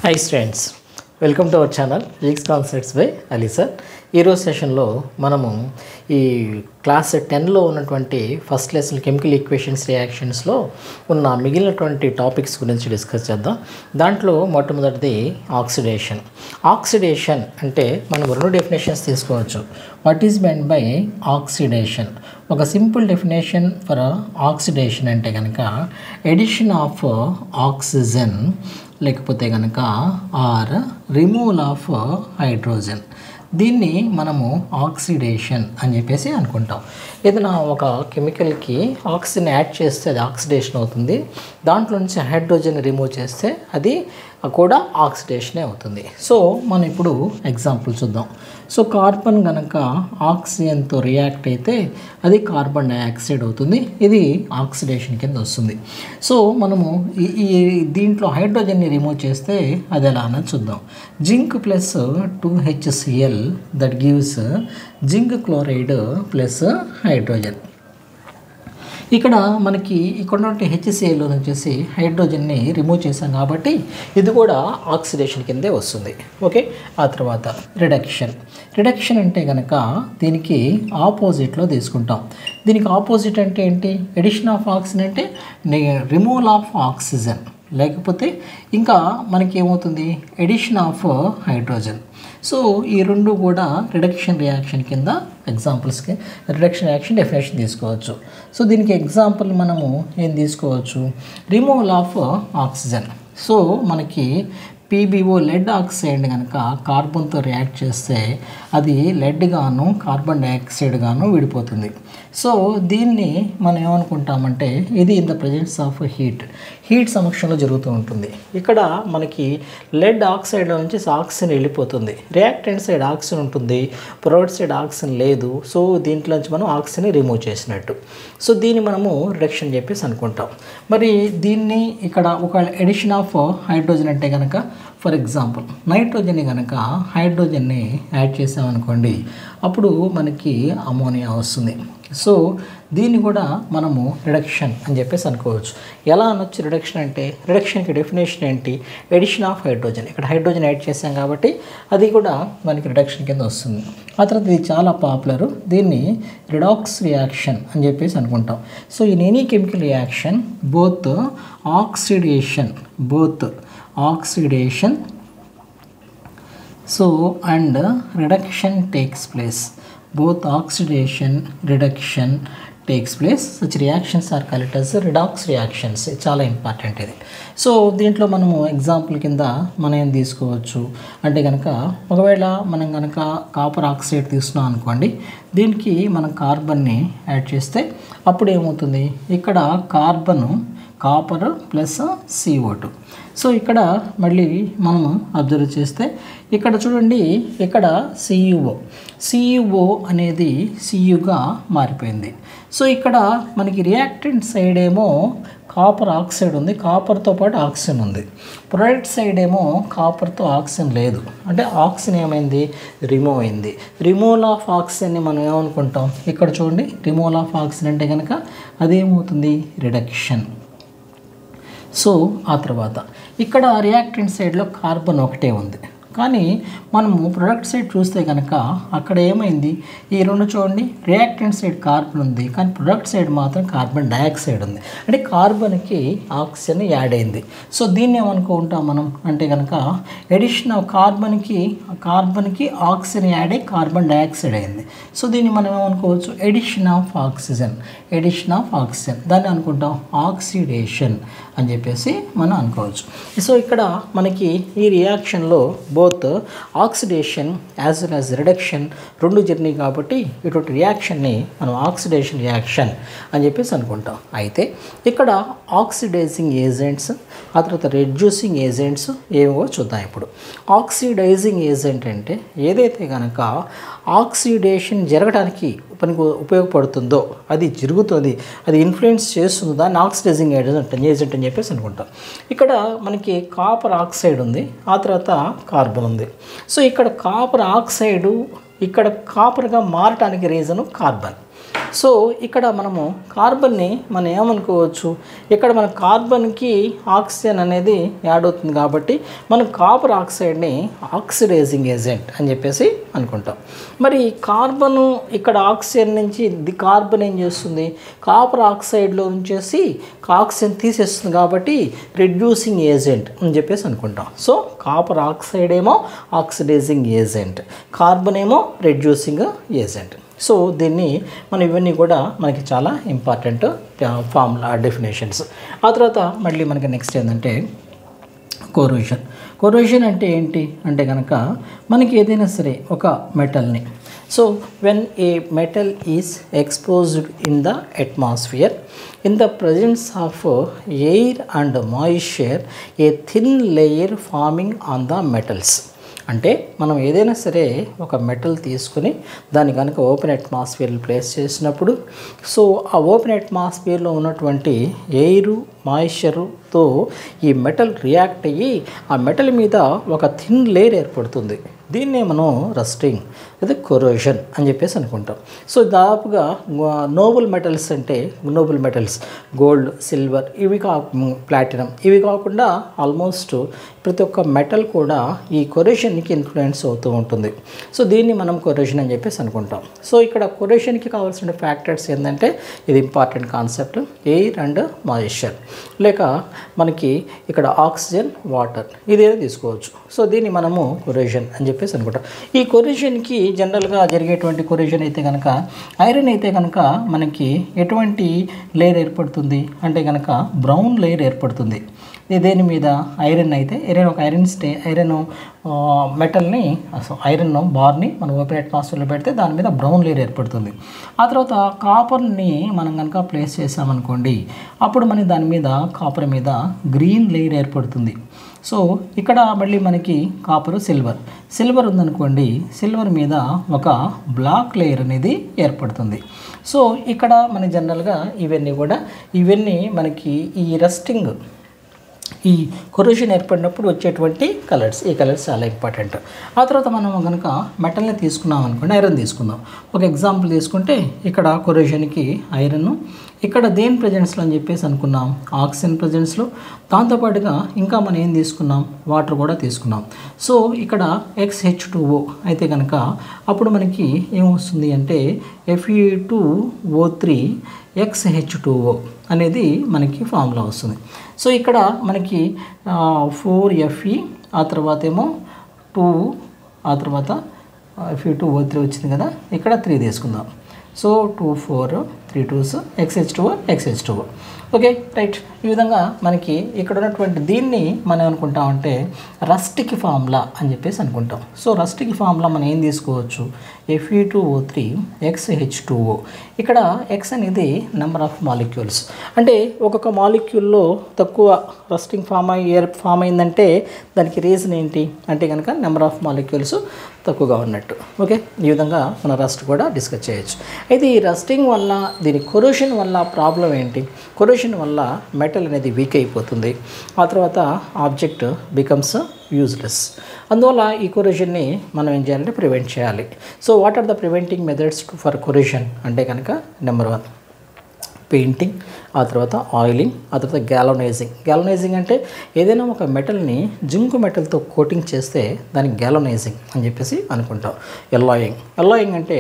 Hi students, welcome to our channel Physics Concepts by Ali sir. ఈరోజు సెషన్లో మనము ఈ క్లాస్ 10లో ఉన్నటువంటి ఫస్ట్ లెసన్ కెమికల్ ఈక్వేషన్స్ రియాక్షన్స్లో ఉన్న మిగిలినటువంటి టాపిక్స్ గురించి డిస్కస్ చేద్దాం. దాంట్లో మొట్టమొదటిది ఆక్సిడేషన్. ఆక్సిడేషన్ అంటే మనం రెండు డెఫినేషన్స్ తీసుకోవచ్చు. What is men by oxidation? ఒక సింపుల్ డెఫినేషన్ ఫర్ ఆక్సిడేషన్ అంటే కనుక ఎడిషన్ ఆఫ్ ఆక్సిజన్ లేకపోతే కనుక ఆర్ రిమూవల్ ఆఫ్ హైడ్రోజన్, దీన్ని మనము ఆక్సిడేషన్ అని చెప్పేసి అనుకుంటాం. ఏదైనా ఒక కెమికల్కి ఆక్సిజన్ యాడ్ చేస్తే అది ఆక్సిడేషన్ అవుతుంది, దాంట్లో నుంచి హైడ్రోజన్ రిమూవ్ చేస్తే అది కూడా ఆక్సిడేషనే అవుతుంది. సో మనం ఇప్పుడు ఎగ్జాంపుల్ చూద్దాం. సో కార్బన్ కనుక ఆక్సిజన్తో రియాక్ట్ అయితే అది కార్బన్ డైఆక్సైడ్ అవుతుంది, ఇది ఆక్సిడేషన్ కింద వస్తుంది. సో మనము ఈ దీంట్లో హైడ్రోజన్ని రిమూవ్ చేస్తే అది ఎలా అన్నది చూద్దాం. Zinc plus 2HCl that gives zinc chloride plus hydrogen. ఇక్కడ మనకి ఇక్కడ ఉన్నటువంటి HCl వచ్చేసి హైడ్రోజన్ని రిమూవ్ చేసాం కాబట్టి ఇది కూడా ఆక్సిడేషన్ కిందే వస్తుంది. ఓకే, ఆ తర్వాత రిడక్షన్ అంటే కనుక దీనికి ఆపోజిట్లో తీసుకుంటాం. దీనికి ఆపోజిట్ అంటే ఏంటి? ఎడిషన్ ఆఫ్ ఆక్సిజన్ అంటే రిమూవల్ ఆఫ్ ఆక్సిజన్, లేకపోతే ఇంకా మనకి ఏమవుతుంది ఎడిషన్ ఆఫ్ హైడ్రోజన్. సో ఈ రెండు కూడా రిడక్షన్ రియాక్షన్ కింద ఎగ్జాంపుల్స్కి రిడక్షన్ రియాక్షన్ డెఫినేషన్ తీసుకోవచ్చు. సో దీనికి ఎగ్జాంపుల్ మనము ఏం తీసుకోవచ్చు? Removal of oxygen. సో మనకి PbO లెడ్ ఆక్సైడ్ కనుక కార్బన్తో రియాక్ట్ చేస్తే అది లెడ్ గాను కార్బన్ డైఆక్సైడ్ గాను విడిపోతుంది. సో దీన్ని మనం ఏమనుకుంటామంటే ఇది in the presence of heat సమక్షంలో జరుగుతూ ఉంటుంది. ఇక్కడ మనకి లెడ్ ఆక్సైడ్లో నుంచి ఆక్సిజన్ వెళ్ళిపోతుంది, రియాక్టెంట్ సైడ్ ఆక్సిజన్ ఉంటుంది, ప్రొడక్ట్ సైడ్ ఆక్సిజన్ లేదు. సో దీంట్లో నుంచి మనం ఆక్సిజన్ రిమూవ్ చేసినట్టు. సో దీన్ని మనము రిడక్షన్ చెప్పేసి అనుకుంటాం. మరి దీన్ని ఇక్కడ ఒక ఎడిషన్ ఆఫ్ హైడ్రోజన్ అంటే కనుక ఫర్ ఎగ్జాంపుల్ నైట్రోజన్ని కనుక హైడ్రోజన్ని యాడ్ చేసామనుకోండి, అప్పుడు మనకి అమోనియా వస్తుంది. సో దీన్ని కూడా మనము రిడక్షన్ అని చెప్పేసి అనుకోవచ్చు. ఎలా అనొచ్చు రిడక్షన్ అంటే? రిడక్షన్కి డెఫినేషన్ ఏంటి? Addition of hydrogen. ఇక్కడ హైడ్రోజన్ యాడ్ చేసాం కాబట్టి అది కూడా మనకి రిడక్షన్ కింద వస్తుంది. ఆ తర్వాత ఇది చాలా పాపులర్, దీన్ని రిడాక్స్ రియాక్షన్ అని చెప్పేసి అనుకుంటాం. So in any chemical reaction both oxidation so and reduction takes place. Both oxidation reduction takes place. Such reactions are called as redox reactions. చాలా ఇంపార్టెంట్ ఇది. సో దీంట్లో మనము ఎగ్జాంపుల్ కింద మనం ఏం తీసుకోవచ్చు అంటే కనుక ఒకవేళ మనం కనుక కాపర్ ఆక్సైడ్ తీసుకున్నాం అనుకోండి, దీనికి మనం కార్బన్ని యాడ్ చేస్తే అప్పుడు ఏమవుతుంది? ఇక్కడ కాపర్ ప్లస్ CO2. సో ఇక్కడ మళ్ళీ మనము అబ్జర్వ్ చేస్తే ఇక్కడ చూడండి, ఇక్కడ CuO అనేది Cuగా మారిపోయింది. సో ఇక్కడ మనకి రియాక్టెంట్ సైడ్ ఏమో కాపర్ ఆక్సైడ్ ఉంది, కాపర్తో పాటు ఆక్సిజన్ ఉంది. ప్రొడక్ట్ సైడ్ ఏమో కాపర్తో ఆక్సిజన్ లేదు, అంటే ఆక్సిజన్ ఏమైంది? రిమూవ్ అయింది. రిమూవల్ ఆఫ్ ఆక్సిజన్ని మనం ఏమనుకుంటాం? ఇక్కడ చూడండి, రిమూవల్ ఆఫ్ ఆక్సిజన్ అంటే కనుక అదేమవుతుంది? రిడక్షన్. సో ఆ తర్వాత ఇక్కడ రియాక్టెంట్ సైడ్లో కార్బన్ ఒకటే ఉంది, కానీ మనము ప్రొడక్ట్ సైడ్ చూస్తే కనుక అక్కడ ఏమైంది? ఈ రెండు చూడండి, రియాక్టెంట్ సైడ్ కార్బన్ ఉంది, కానీ ప్రొడక్ట్ సైడ్ మాత్రం కార్బన్ డైఆక్సైడ్ ఉంది, అంటే కార్బన్కి ఆక్సిజన్ యాడ్ అయింది. సో దీన్ని ఏమనుకుంటాం మనం అంటే కనుక ఎడిషన్ ఆఫ్ కార్బన్కి ఆక్సిజన్ యాడ్ అయ్యి కార్బన్ డైఆక్సైడ్ అయింది. సో దీన్ని మనం ఏమనుకోవచ్చు? Edition of oxygen. దాన్ని అనుకుంటాం ఆక్సిడేషన్ అని చెప్పేసి మనం అనుకోవచ్చు. సో ఇక్కడ మనకి ఈ రియాక్షన్లో both oxidation as well as reduction రెండు జరిగినాయి కాబట్టి ఇటువంటి రియాక్షన్ని మనం ఆక్సిడేషన్ రియాక్షన్ అని చెప్పేసి అనుకుంటాం. అయితే ఇక్కడ ఆక్సిడైజింగ్ ఏజెంట్స్, ఆ తర్వాత రెడ్యూసింగ్ ఏజెంట్స్ ఏవో చూద్దాం. ఇప్పుడు ఆక్సిడైజింగ్ ఏజెంట్ అంటే ఏదైతే కనుక ఆక్సిడేషన్ జరగడానికి ఉపయోగపడుతుందో అది జరుగుతుంది, అది ఇన్ఫ్లుయెన్స్ చేస్తుందో దాన్ని ఆక్సిడైజింగ్ ఏజెంట్ అని చెప్పేసి అనుకుంటాం. ఇక్కడ మనకి కాపర్ ఆక్సైడ్ ఉంది, ఆ తర్వాత కార్బన్ ఉంది. సో ఇక్కడ కాపర్ ఆక్సైడు ఇక్కడ కాపర్గా మారటానికి రీజను కార్బన్. సో ఇక్కడ మనము కార్బన్ని మనం ఏమనుకోవచ్చు, ఇక్కడ మన కార్బన్కి ఆక్సిజన్ అనేది యాడ్ అవుతుంది కాబట్టి మనం కాపర్ ఆక్సైడ్ని ఆక్సిడైజింగ్ ఏజెంట్ అని చెప్పేసి అనుకుంటాం. మరి కార్బను ఇక్కడ ఆక్సిజన్ నుంచి కార్బన్ ఏం చేస్తుంది, కాపర్ ఆక్సైడ్లో ఉంచేసి ఆక్సిజన్ తీసేస్తుంది కాబట్టి రెడ్యూసింగ్ ఏజెంట్ అని చెప్పేసి అనుకుంటాం. సో కాపర్ ఆక్సైడ్ ఏమో ఆక్సిడైజింగ్ ఏజెంట్, కార్బన్ ఏమో రెడ్యూసింగ్ ఏజెంట్. సో దీన్ని మనం ఇవన్నీ కూడా మనకి చాలా ఇంపార్టెంట్ ఫార్ములా డెఫినేషన్స్. ఆ తర్వాత మళ్ళీ మనకి నెక్స్ట్ ఏంటంటే కొరోషన్. కొరోషన్ అంటే ఏంటి అంటే కనుక మనకి ఏదైనా సరే ఒక మెటల్ని, so when a metal is exposed in the atmosphere in the presence of air and moisture a thin layer forming on the metals. అంటే మనం ఏదైనా సరే ఒక మెటల్ తీసుకుని దాన్ని కనుక ఓపెన్ అట్మాస్ఫియర్లో ప్లేస్ చేసినప్పుడు, సో ఆ ఓపెన్ అట్మాస్ఫియర్లో ఉన్నటువంటి ఎయిరు మాయిశ్చర్తో ఈ మెటల్ రియాక్ట్ అయ్యి ఆ మెటల్ మీద ఒక థిన్ లేయర్ ఏర్పడుతుంది. దీన్నే మనం రస్టింగ్ అదే కొరోషన్ అని చెప్పేసి అనుకుంటాం. సో దాదాపుగా నోబుల్ మెటల్స్ అంటే నోబుల్ మెటల్స్ గోల్డ్, సిల్వర్, ఇవి ప్లాటినం, ఇవి కాకుండా ఆల్మోస్ట్ ప్రతి ఒక్క మెటల్ కూడా ఈ కొరోషన్కి ఇన్ఫ్లుయెన్స్ అవుతూ ఉంటుంది. సో దీన్ని మనం కొరోషన్ అని చెప్పేసి అనుకుంటాం. సో ఇక్కడ కొరోషన్కి కావాల్సిన ఫ్యాక్టర్స్ ఏంటంటే ఇది important concept, air and moisture, లేక మనకి ఇక్కడ ఆక్సిజన్, వాటర్, ఇదేదో తీసుకోవచ్చు. సో దీన్ని మనము కొరోషన్ అని చెప్పేసి అనుకుంటాం. ఈ కొరోషన్కి జనరల్గా జరిగేటువంటి కొరోషన్ అయితే కనుక ఐరన్ అయితే కనుక మనకి ఎటువంటి లేయర్ ఏర్పడుతుంది అంటే కనుక బ్రౌన్ లేయర్ ఏర్పడుతుంది. దేని మీద ఐరన్ అయితే ఐరన్ మెటల్ని ఐరన్ బార్ని మనం ఓపెన్ అట్మాస్ఫియర్లో పెడితే దాని మీద బ్రౌన్ లేయర్ ఏర్పడుతుంది. ఆ తర్వాత కాపర్ని మనం కనుక ప్లేస్ చేసామనుకోండి, అప్పుడు మనకి దాని మీద కాపర్ మీద గ్రీన్ లేయర్ ఏర్పడుతుంది. సో ఇక్కడ మళ్ళీ మనకి కాపరు, సిల్వర్ ఉందనుకోండి, సిల్వర్ మీద ఒక బ్లాక్ లేయర్ అనేది ఏర్పడుతుంది. సో ఇక్కడ మన జనరల్గా ఇవన్నీ మనకి ఈ రస్టింగ్, ఈ కొరోషన్ ఏర్పడినప్పుడు వచ్చేటువంటి కలర్స్, ఈ కలర్స్ చాలా ఇంపార్టెంట్. ఆ తర్వాత మనం కనుక మెటల్ని తీసుకున్నాం అనుకోండి, ఐరన్ తీసుకుందాం. ఒక ఎగ్జాంపుల్ తీసుకుంటే ఇక్కడ కొరోషన్కి ఐరన్, ఇక్కడ దేని ప్రజెన్స్లో అని చెప్పేసి అనుకున్నాం, ఆక్సిజన్ ప్రజెన్స్లో. దాంతోపాటుగా ఇంకా మనం ఏం తీసుకున్నాం, వాటర్ కూడా తీసుకున్నాం. సో ఇక్కడ XH2O అయితే కనుక అప్పుడు మనకి ఏమొస్తుంది అంటే Fe2O3 XH2O అనేది మనకి ఫార్ములా వస్తుంది. సో ఇక్కడ మనకి 4Fe, ఆ తర్వాత ఏమో 2, ఆ తర్వాత Fe2O3 వచ్చింది కదా, ఇక్కడ 3 తీసుకుందాం. So 2 4 3 2s XH2O. Okay right. ఈ విధంగా మనకి ఇక్కడ ఉన్నటువంటి దీన్ని మనం అనుకుంటామంటే రస్టిక్ ఫార్ములా అని చెప్పేసి అనుకుంటాం. సో రస్టిక్ ఫార్ములా మనం ఏం తీసుకోవచ్చు, Fe2O3 XH2O. ఇక్కడ X అనేది నెంబర్ ఆఫ్ మాలిక్యూల్స్, అంటే ఒక్కొక్క మాలిక్యూల్లో తక్కువ రస్టింగ్ ఫామ్ అయిందంటే దానికి రీజన్ ఏంటి అంటే కనుక నెంబర్ ఆఫ్ మాలిక్యూల్స్ తక్కువగా ఉన్నట్టు. ఓకే, ఈ విధంగా మన రస్ట్ కూడా డిస్కస్ చేయొచ్చు. అయితే ఈ రస్టింగ్ వల్ల, దీని కొరోషన్ వల్ల ప్రాబ్లం ఏంటి, కొరోషన్ వల్ల మెటల్ అనేది వీక్ అయిపోతుంది. ఆ తర్వాత ఆబ్జెక్ట్ బికమ్స్ యూజ్లెస్. అందువల్ల ఈ కొరోషన్ని మనం ఏం చేయాలంటే ప్రివెంట్ చేయాలి. So what are the preventing methods for corrosion అంటే కనుక నెంబర్ 1 పెయింటింగ్, ఆ తర్వాత ఆయిలింగ్, ఆ తర్వాత గ్యాలనైజింగ్ అంటే ఏదైనా ఒక మెటల్ని మెటల్తో కోటింగ్ చేస్తే దానికి గ్యాలనైజింగ్ అని చెప్పేసి అనుకుంటాం. ఎల్లాయింగ్ అంటే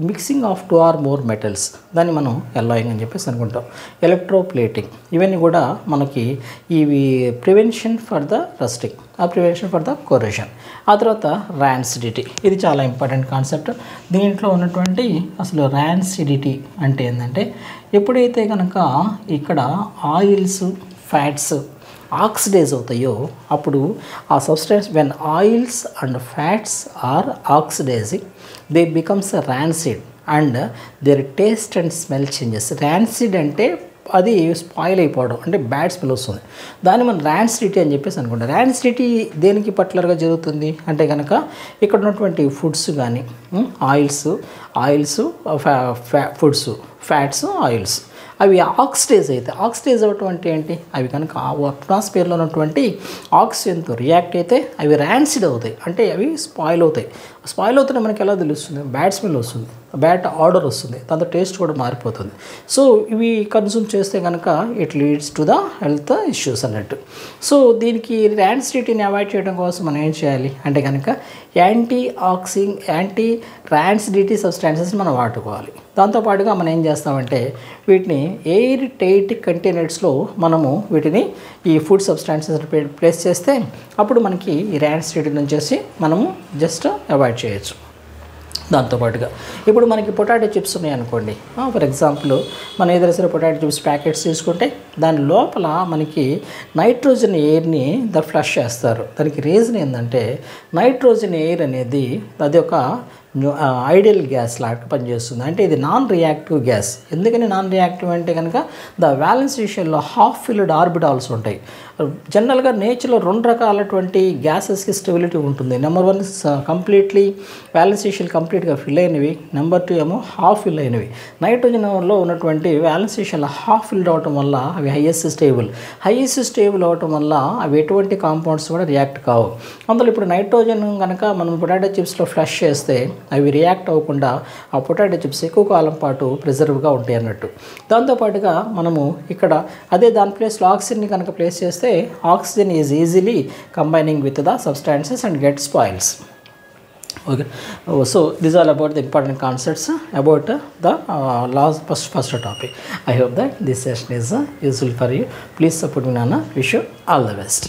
mixing of 2 or more metals, దాన్ని మనం ఎల్లాయింగ్ అని చెప్పేసి అనుకుంటాం. ఎలక్ట్రోప్లేటింగ్, ఇవన్నీ కూడా మనకి ఇవి ప్రివెన్షన్ ఫర్ ద రస్టింగ్, ఆ ప్రివెన్షన్ ఫర్ ద కొరోషన్. ఆ తర్వాత ర్యాన్సిడిటీ, ఇది చాలా ఇంపార్టెంట్ కాన్సెప్ట్. దీంట్లో ఉన్నటువంటి అసలు ర్యాన్సిడిటీ అంటే ఏంటంటే ఎప్పుడైతే కనుక ఇక్కడ ఆయిల్స్, ఫ్యాట్స్ ఆక్సిడైజ్ అవుతాయో అప్పుడు ఆ substance when oils and fats are oxidising they becomes rancid and their taste and smell changes. Rancid అంటే అది స్పాయిల్ అయిపోవడం, అంటే బ్యాడ్ స్మెల్ వస్తుంది. దాన్ని మనం ర్యాన్సిడిటీ అని చెప్పేసి అనుకుంటాం. ర్యాన్సిడిటీ దేనికి పర్టికులర్గా జరుగుతుంది అంటే కనుక ఇక్కడ ఉన్నటువంటి ఫుడ్స్ కానీ ఆయిల్స్, ఫుడ్స్, ఫ్యాట్స్, ఆయిల్స్, అవి ఆక్సిడైజ్ అవుతాయి. ఆక్సిడైజ్ అవ్వటం అంటే ఏంటి? అవి కనుక అట్మాస్ఫియర్లో ఉన్నటువంటి ఆక్సిజన్తో రియాక్ట్ అయితే అవి ర్యాన్సిడ్ అవుతాయి, అంటే అవి స్పాయిల్ అవుతాయి. స్పాయిల్ అవుతున్న మనకి ఎలా తెలుస్తుంది? బ్యాడ్ స్మెల్ వస్తుంది, బ్యాడ్ ఆర్డర్ వస్తుంది, దాంతో టేస్ట్ కూడా మారిపోతుంది. సో ఇవి కన్సూమ్ చేస్తే కనుక it leads to the health issues అన్నట్టు. సో దీనికి ర్యాన్సిడిటీని అవాయిడ్ చేయడం కోసం మనం ఏం చేయాలి అంటే కనుక యాంటీ ర్యాన్సిడిటీ సబ్స్టాన్సెస్ మనం వాడుకోవాలి. దాంతోపాటుగా మనం ఏం చేస్తామంటే వీటిని ఎయిర్ టైట్ కంటైనర్స్లో మనము వీటిని ఈ ఫుడ్ సబ్స్టాన్సెస్ ప్లేస్ చేస్తే అప్పుడు మనకి ఈ ర్యాన్సిడిటీ నుంచి మనము జస్ట్ అవాయిడ్ చేయొచ్చు. దాంతోపాటుగా ఇప్పుడు మనకి పొటాటో చిప్స్ ఉన్నాయి అనుకోండి, ఫర్ ఎగ్జాంపుల్ మనం ఏదైనా సరే పొటాటో చిప్స్ ప్యాకెట్స్ తీసుకుంటే దాని లోపల మనకి నైట్రోజన్ ఎయిర్ని ఫ్లష్ చేస్తారు. దానికి రీజన్ ఏంటంటే నైట్రోజన్ ఎయిర్ అనేది అది ఒక ఐడియల్ గ్యాస్ లాగా పనిచేస్తుంది. అంటే ఇది నాన్ రియాక్టివ్ గ్యాస్. ఎందుకని నాన్ రియాక్టివ్ అంటే కనుక ద వ్యాలెన్స్ రేషియోలో హాఫ్ ఫిల్డ్ ఆర్బిటాల్స్ ఉంటాయి. జనరల్గా నేచర్లో 2 రకాలటువంటి గ్యాసెస్కి స్టెబిలిటీ ఉంటుంది. నెంబర్ 1 కంప్లీట్లీ వ్యాలెన్స్ రేషియో కంప్లీట్గా ఫిల్ అయినవి, నెంబర్ 2 ఏమో హాఫ్ ఫిల్ అయినవి. నైట్రోజన్లో ఉన్నటువంటి వ్యాలెన్స్ రేషియోలో హాఫ్ ఫిల్డ్ అవటం వల్ల అవి హైయెస్ట్ స్టేబుల్ అవటం వల్ల అవి ఎటువంటి కాంపౌండ్స్ కూడా రియాక్ట్ కావు. అందులో ఇప్పుడు నైట్రోజన్ కనుక మనం పొటాటో చిప్స్లో ఫ్లష్ చేస్తే అవి రియాక్ట్ అవ్వకుండా ఆ పొటాటో చిప్స్ ఎక్కువ కాలం పాటు ప్రిజర్వ్గా ఉంటాయి అన్నట్టు. దాంతోపాటుగా మనము ఇక్కడ అదే దాని ప్లేస్లో ఆక్సిజన్ని కనుక ప్లేస్ చేస్తే oxygen is easily combining with the substances and get spoils. Okay, so these are about the important concepts about the last first topic. I hope that this session is useful for you. Please support me, Nana. Wish you all the best.